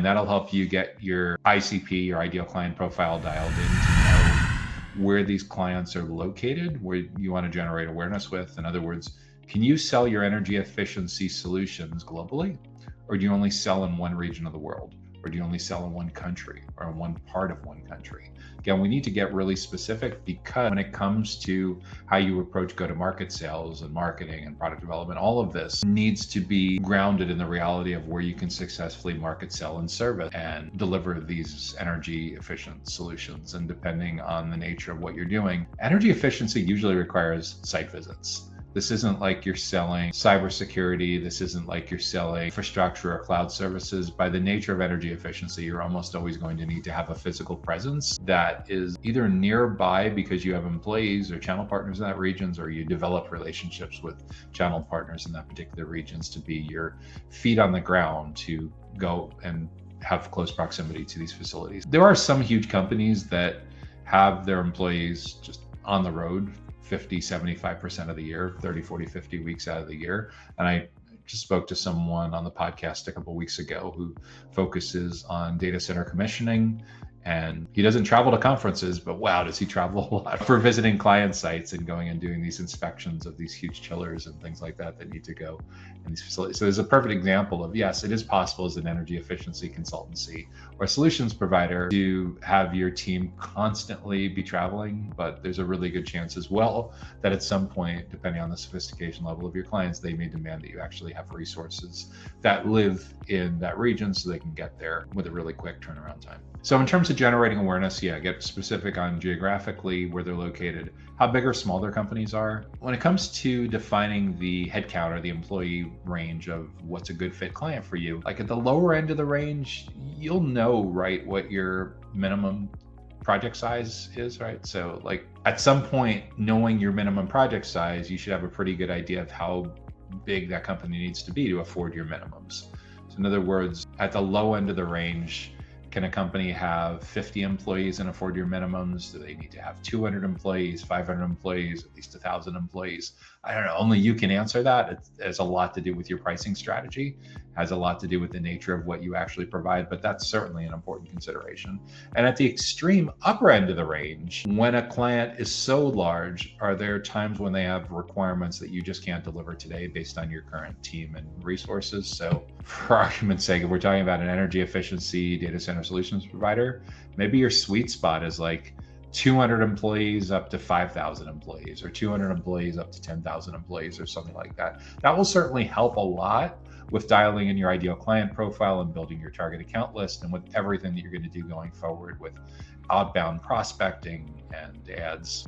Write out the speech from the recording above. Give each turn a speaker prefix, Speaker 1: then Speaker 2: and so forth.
Speaker 1: And that'll help you get your ICP, your ideal client profile, dialed in to know where these clients are located, where you want to generate awareness with. In other words, can you sell your energy efficiency solutions globally? Or do you only sell in one region of the world? Or do you only sell in one country or in one part of one country? Again, we need to get really specific, because when it comes to how you approach go-to-market sales and marketing and product development, all of this needs to be grounded in the reality of where you can successfully market, sell, and service and deliver these energy efficient solutions. And depending on the nature of what you're doing, energy efficiency usually requires site visits. This isn't like you're selling cybersecurity. This isn't like you're selling infrastructure or cloud services. By the nature of energy efficiency, you're almost always going to need to have a physical presence that is either nearby because you have employees or channel partners in that regions, or you develop relationships with channel partners in that particular regions to be your feet on the ground to go and have close proximity to these facilities. There are some huge companies that have their employees just on the road 50, 75% of the year, 30, 40, 50 weeks out of the year. And I just spoke to someone on the podcast a couple of weeks ago who focuses on data center commissioning. And he doesn't travel to conferences, but wow, does he travel a lot for visiting client sites and going and doing these inspections of these huge chillers and things like that need to go in these facilities. So there's a perfect example of, yes, it is possible as an energy efficiency consultancy or solutions provider to have your team constantly be traveling, but there's a really good chance as well that at some point, depending on the sophistication level of your clients, they may demand that you actually have resources that live in that region so they can get there with a really quick turnaround time. So in terms of generating awareness, get specific on geographically where they're located, how big or small their companies are. When it comes to defining the headcount or the employee range of what's a good fit client for you, like at the lower end of the range, you'll know, right, what your minimum project size is, right? So like at some point, knowing your minimum project size, you should have a pretty good idea of how big that company needs to be to afford your minimums. So in other words, at the low end of the range, can a company have 50 employees and afford your minimums? Do they need to have 200 employees, 500 employees, at least 1,000 employees? I don't know. Only you can answer that. It has a lot to do with your pricing strategy, has a lot to do with the nature of what you actually provide, but that's certainly an important consideration. And at the extreme upper end of the range, when a client is so large, are there times when they have requirements that you just can't deliver today based on your current team and resources? So for argument's sake, if we're talking about an energy efficiency data center solutions provider, maybe your sweet spot is like 200 employees up to 5,000 employees, or 200 employees up to 10,000 employees, or something like that. That will certainly help a lot with dialing in your ideal client profile and building your target account list, and with everything that you're going to do going forward with outbound prospecting and ads.